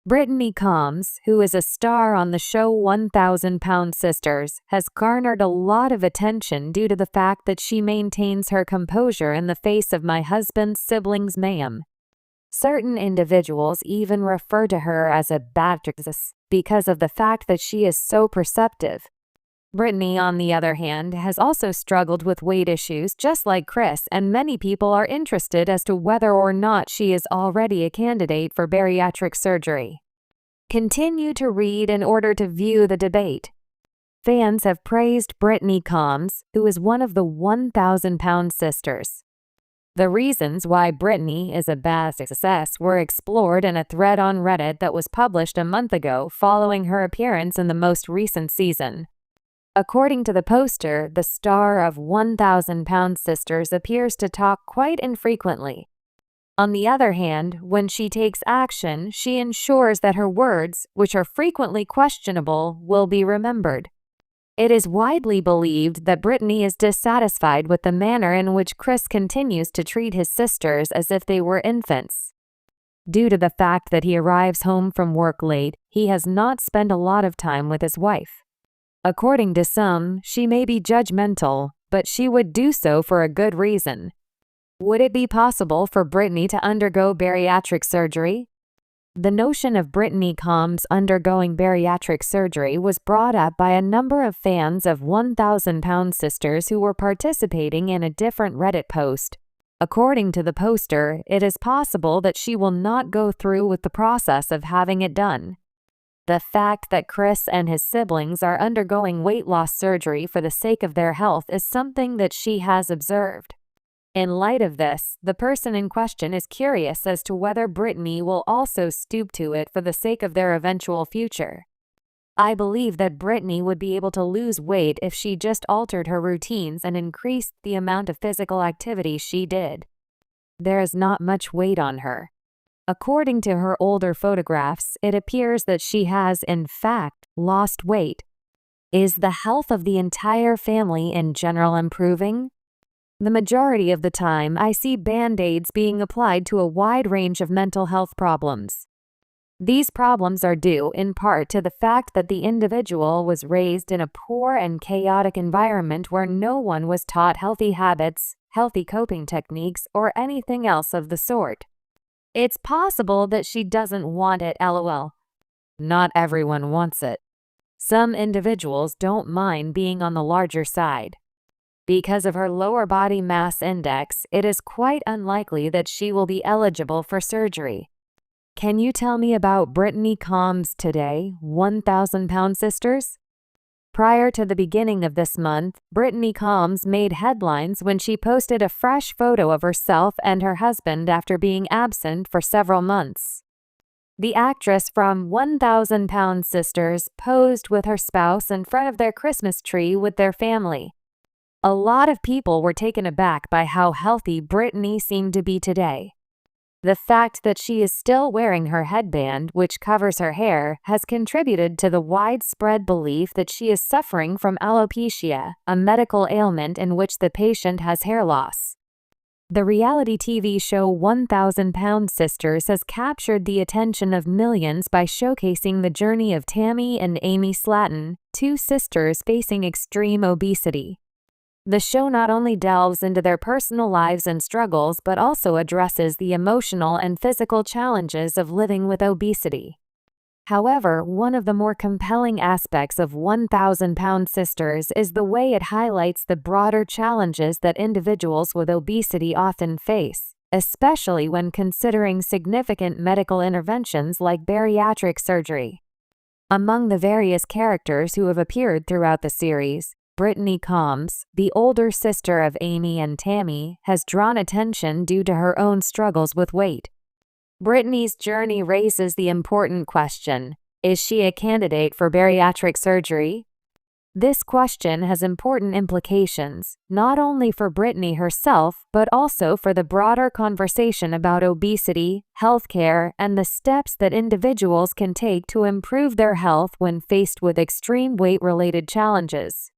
Brittany Combs, who is a star on the show 1,000-Pound Sisters, has garnered a lot of attention due to the fact that she maintains her composure in the face of my husband's siblings, ma'am. Certain individuals even refer to her as a bariatric because of the fact that she is so perceptive. Brittany, on the other hand, has also struggled with weight issues just like Chris, and many people are interested as to whether or not she is already a candidate for bariatric surgery. Continue to read in order to view the debate. Fans have praised Brittany Combs, who is one of the 1,000-Pound Sisters. The reasons why Brittany is a bariatric success were explored in a thread on Reddit that was published a month ago following her appearance in the most recent season. According to the poster, the star of 1,000-Pound Sisters appears to talk quite infrequently. On the other hand, when she takes action, she ensures that her words, which are frequently questionable, will be remembered. It is widely believed that Brittany is dissatisfied with the manner in which Chris continues to treat his sisters as if they were infants. Due to the fact that he arrives home from work late, he has not spent a lot of time with his wife. According to some, she may be judgmental, but she would do so for a good reason. Would it be possible for Brittany to undergo bariatric surgery? The notion of Brittany Combs undergoing bariatric surgery was brought up by a number of fans of 1,000-Pound Sisters who were participating in a different Reddit post. According to the poster, it is possible that she will not go through with the process of having it done. The fact that Chris and his siblings are undergoing weight loss surgery for the sake of their health is something that she has observed. In light of this, the person in question is curious as to whether Brittany will also stoop to it for the sake of their eventual future. I believe that Brittany would be able to lose weight if she just altered her routines and increased the amount of physical activity she did. There is not much weight on her. According to her older photographs, it appears that she has, in fact, lost weight. Is the health of the entire family in general improving? The majority of the time, I see band-aids being applied to a wide range of mental health problems. These problems are due, in part, to the fact that the individual was raised in a poor and chaotic environment where no one was taught healthy habits, healthy coping techniques, or anything else of the sort. It's possible that she doesn't want it, lol. Not everyone wants it. Some individuals don't mind being on the larger side. Because of her lower body mass index, it is quite unlikely that she will be eligible for surgery. Can you tell me about Brittany Combs today, 1,000-Pound Sisters? Prior to the beginning of this month, Brittany Combs made headlines when she posted a fresh photo of herself and her husband after being absent for several months. The actress from 1,000-Pound Sisters posed with her spouse in front of their Christmas tree with their family. A lot of people were taken aback by how healthy Brittany seemed to be today. The fact that she is still wearing her headband, which covers her hair, has contributed to the widespread belief that she is suffering from alopecia, a medical ailment in which the patient has hair loss. The reality TV show 1,000-Pound Sisters has captured the attention of millions by showcasing the journey of Tammy and Amy Slatton, two sisters facing extreme obesity. The show not only delves into their personal lives and struggles but also addresses the emotional and physical challenges of living with obesity. However, one of the more compelling aspects of 1,000-Pound Sisters is the way it highlights the broader challenges that individuals with obesity often face, especially when considering significant medical interventions like bariatric surgery. Among the various characters who have appeared throughout the series, Brittany Combs, the older sister of Amy and Tammy, has drawn attention due to her own struggles with weight. Brittany's journey raises the important question: is she a candidate for bariatric surgery? This question has important implications, not only for Brittany herself, but also for the broader conversation about obesity, healthcare, and the steps that individuals can take to improve their health when faced with extreme weight-related challenges.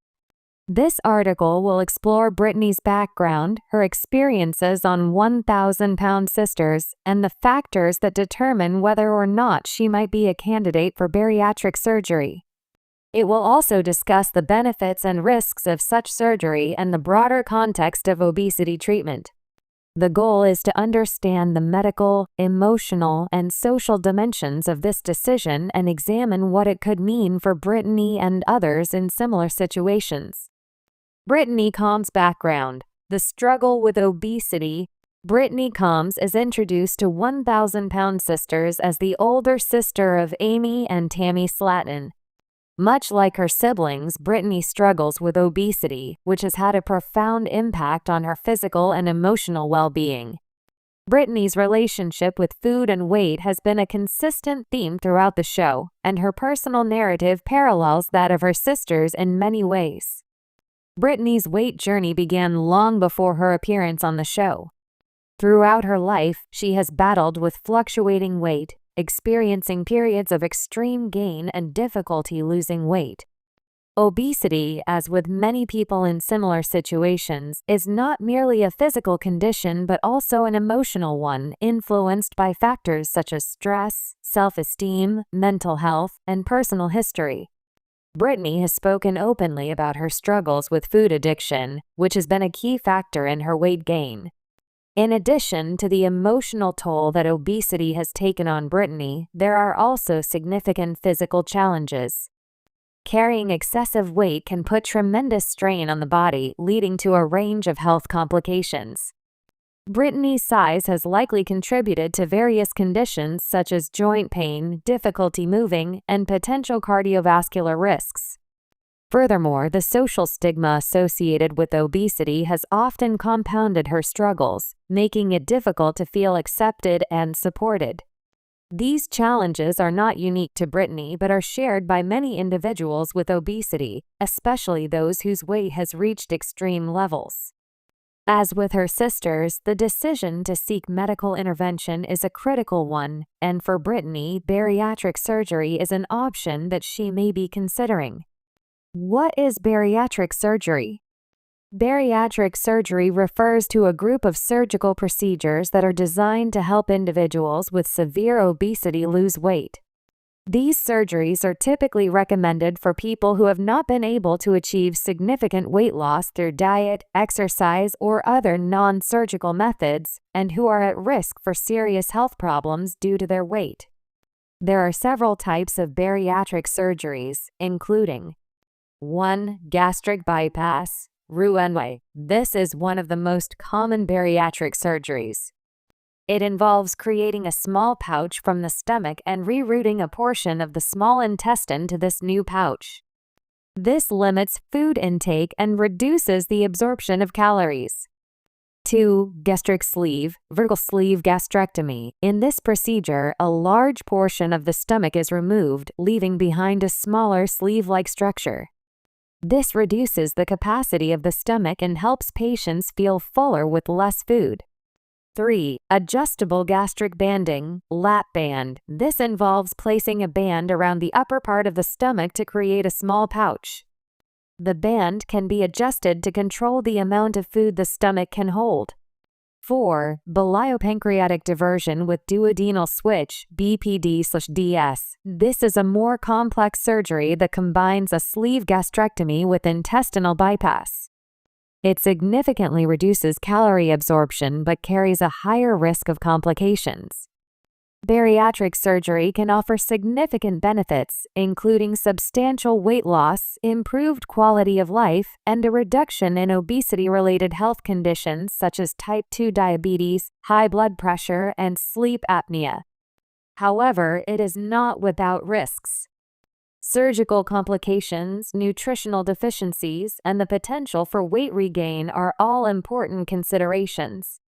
This article will explore Brittany's background, her experiences on 1,000-pound sisters, and the factors that determine whether or not she might be a candidate for bariatric surgery. It will also discuss the benefits and risks of such surgery and the broader context of obesity treatment. The goal is to understand the medical, emotional, and social dimensions of this decision and examine what it could mean for Brittany and others in similar situations. Brittany Combs' background. The struggle with obesity. Brittany Combs is introduced to 1,000-pound sisters as the older sister of Amy and Tammy Slatton. Much like her siblings, Brittany struggles with obesity, which has had a profound impact on her physical and emotional well-being. Brittany's relationship with food and weight has been a consistent theme throughout the show, and her personal narrative parallels that of her sisters in many ways. Brittany's weight journey began long before her appearance on the show. Throughout her life, she has battled with fluctuating weight, experiencing periods of extreme gain and difficulty losing weight. Obesity, as with many people in similar situations, is not merely a physical condition but also an emotional one, influenced by factors such as stress, self-esteem, mental health, and personal history. Brittany has spoken openly about her struggles with food addiction, which has been a key factor in her weight gain. In addition to the emotional toll that obesity has taken on Brittany, there are also significant physical challenges. Carrying excessive weight can put tremendous strain on the body, leading to a range of health complications. Brittany's size has likely contributed to various conditions such as joint pain, difficulty moving, and potential cardiovascular risks. Furthermore, the social stigma associated with obesity has often compounded her struggles, making it difficult to feel accepted and supported. These challenges are not unique to Brittany but are shared by many individuals with obesity, especially those whose weight has reached extreme levels. As with her sisters, the decision to seek medical intervention is a critical one, and for Brittany, bariatric surgery is an option that she may be considering. What is bariatric surgery? Bariatric surgery refers to a group of surgical procedures that are designed to help individuals with severe obesity lose weight. These surgeries are typically recommended for people who have not been able to achieve significant weight loss through diet, exercise, or other non-surgical methods, and who are at risk for serious health problems due to their weight. There are several types of bariatric surgeries, including 1. Gastric bypass, Roux-en-Y. This is one of the most common bariatric surgeries. It involves creating a small pouch from the stomach and rerouting a portion of the small intestine to this new pouch. This limits food intake and reduces the absorption of calories. 2. Gastric sleeve, vertical sleeve gastrectomy. In this procedure, a large portion of the stomach is removed, leaving behind a smaller sleeve-like structure. This reduces the capacity of the stomach and helps patients feel fuller with less food. 3. Adjustable gastric banding, lap band. This involves placing a band around the upper part of the stomach to create a small pouch. The band can be adjusted to control the amount of food the stomach can hold. 4. Biliopancreatic diversion with duodenal switch, BPD/DS. This is a more complex surgery that combines a sleeve gastrectomy with intestinal bypass. It significantly reduces calorie absorption but carries a higher risk of complications. Bariatric surgery can offer significant benefits, including substantial weight loss, improved quality of life, and a reduction in obesity-related health conditions such as type 2 diabetes, high blood pressure, and sleep apnea. However, it is not without risks. Surgical complications, nutritional deficiencies, and the potential for weight regain are all important considerations.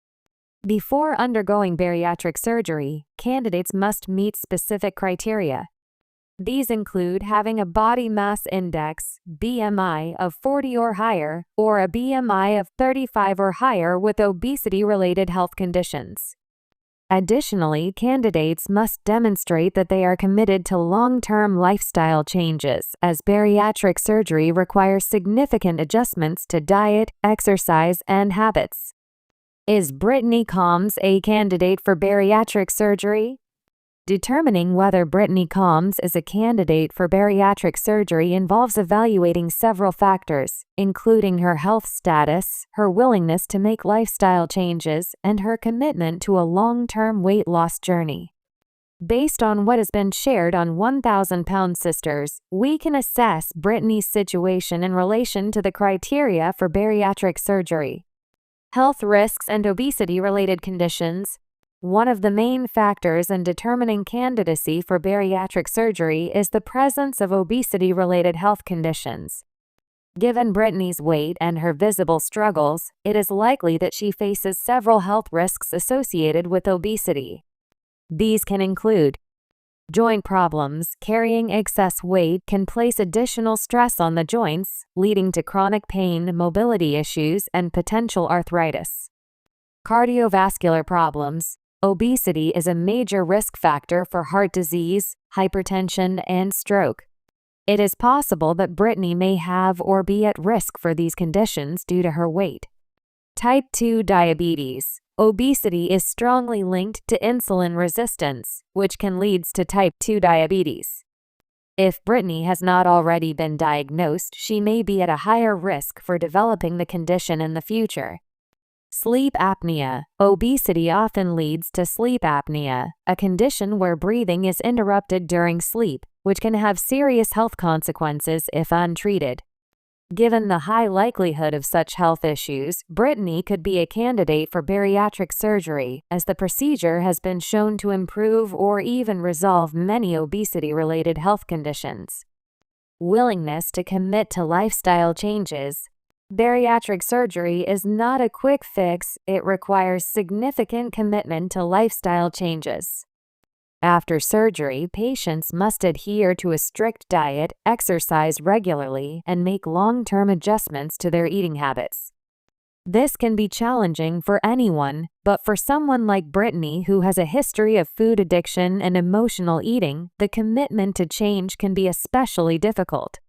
Before undergoing bariatric surgery, candidates must meet specific criteria. These include having a body mass index (BMI) of 40 or higher, or a BMI of 35 or higher with obesity-related health conditions. Additionally, candidates must demonstrate that they are committed to long-term lifestyle changes, as bariatric surgery requires significant adjustments to diet, exercise, and habits. Is Brittany Combs a candidate for bariatric surgery? Determining whether Brittany Combs is a candidate for bariatric surgery involves evaluating several factors, including her health status, her willingness to make lifestyle changes, and her commitment to a long-term weight loss journey. Based on what has been shared on 1,000 Pound Sisters, we can assess Brittany's situation in relation to the criteria for bariatric surgery. Health risks and obesity-related conditions. One of the main factors in determining candidacy for bariatric surgery is the presence of obesity-related health conditions. Given Brittany's weight and her visible struggles, it is likely that she faces several health risks associated with obesity. These can include joint problems. Carrying excess weight can place additional stress on the joints, leading to chronic pain, mobility issues, and potential arthritis. Cardiovascular problems. Obesity is a major risk factor for heart disease, hypertension, and stroke. It is possible that Brittany may have or be at risk for these conditions due to her weight. Type 2 diabetes. Obesity is strongly linked to insulin resistance, which can lead to type 2 diabetes. If Brittany has not already been diagnosed, she may be at a higher risk for developing the condition in the future. Sleep apnea. Obesity often leads to sleep apnea, a condition where breathing is interrupted during sleep, which can have serious health consequences if untreated. Given the high likelihood of such health issues, Brittany could be a candidate for bariatric surgery, as the procedure has been shown to improve or even resolve many obesity-related health conditions. Willingness to commit to lifestyle changes. Bariatric surgery is not a quick fix, it requires significant commitment to lifestyle changes. After surgery, patients must adhere to a strict diet, exercise regularly, and make long-term adjustments to their eating habits. This can be challenging for anyone, but for someone like Brittany who has a history of food addiction and emotional eating, the commitment to change can be especially difficult.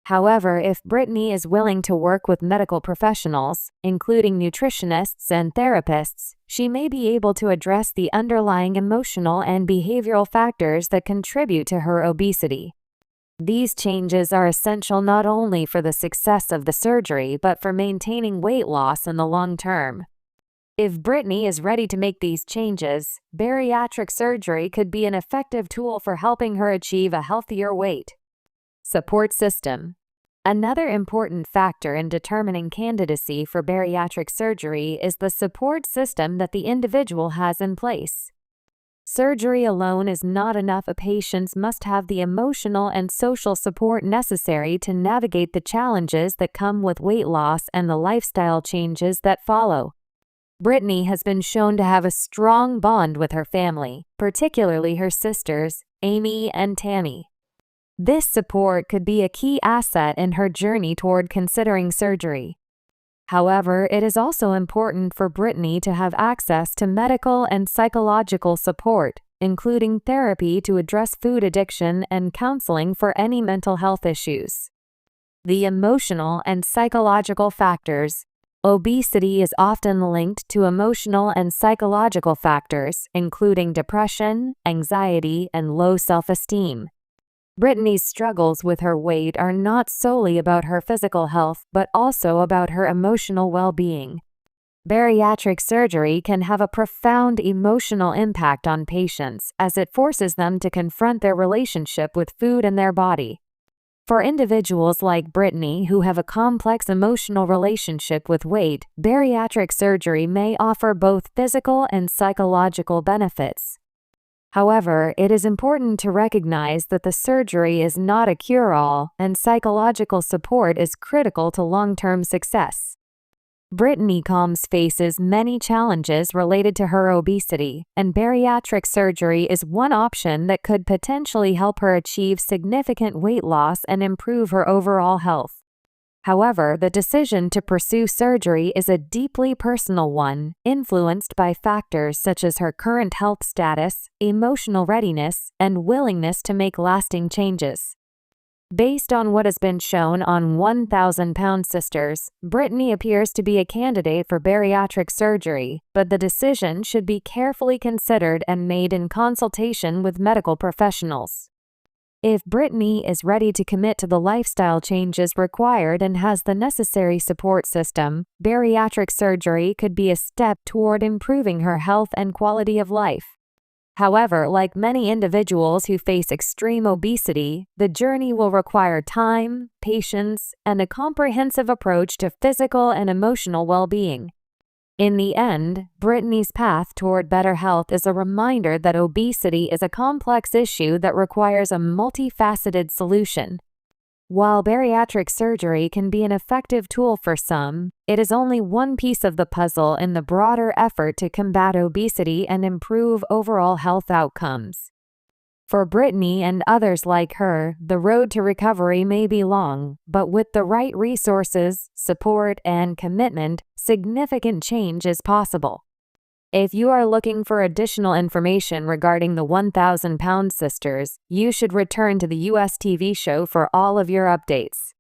However, if Brittany is willing to work with medical professionals, including nutritionists and therapists, she may be able to address the underlying emotional and behavioral factors that contribute to her obesity. These changes are essential not only for the success of the surgery but for maintaining weight loss in the long term. If Brittany is ready to make these changes, bariatric surgery could be an effective tool for helping her achieve a healthier weight. Support system. Another important factor in determining candidacy for bariatric surgery is the support system that the individual has in place. Surgery alone is not enough. Patients must have the emotional and social support necessary to navigate the challenges that come with weight loss and the lifestyle changes that follow. Brittany has been shown to have a strong bond with her family, particularly her sisters, Amy and Tammy. This support could be a key asset in her journey toward considering surgery. However, it is also important for Brittany to have access to medical and psychological support, including therapy to address food addiction and counseling for any mental health issues. The emotional and psychological factors. Obesity is often linked to emotional and psychological factors, including depression, anxiety, and low self-esteem. Brittany's struggles with her weight are not solely about her physical health, but also about her emotional well-being. Bariatric surgery can have a profound emotional impact on patients, as it forces them to confront their relationship with food and their body. For individuals like Brittany who have a complex emotional relationship with weight, bariatric surgery may offer both physical and psychological benefits. However, it is important to recognize that the surgery is not a cure-all, and psychological support is critical to long-term success. Brittany Combs faces many challenges related to her obesity, and bariatric surgery is one option that could potentially help her achieve significant weight loss and improve her overall health. However, the decision to pursue surgery is a deeply personal one, influenced by factors such as her current health status, emotional readiness, and willingness to make lasting changes. Based on what has been shown on 1,000-pound sisters, Brittany appears to be a candidate for bariatric surgery, but the decision should be carefully considered and made in consultation with medical professionals. If Brittany is ready to commit to the lifestyle changes required and has the necessary support system, bariatric surgery could be a step toward improving her health and quality of life. However, like many individuals who face extreme obesity, the journey will require time, patience, and a comprehensive approach to physical and emotional well-being. In the end, Brittany's path toward better health is a reminder that obesity is a complex issue that requires a multifaceted solution. While bariatric surgery can be an effective tool for some, it is only one piece of the puzzle in the broader effort to combat obesity and improve overall health outcomes. For Brittany and others like her, the road to recovery may be long, but with the right resources, support, and commitment, significant change is possible. If you are looking for additional information regarding the 1,000-pound sisters, you should return to the US TV show for all of your updates.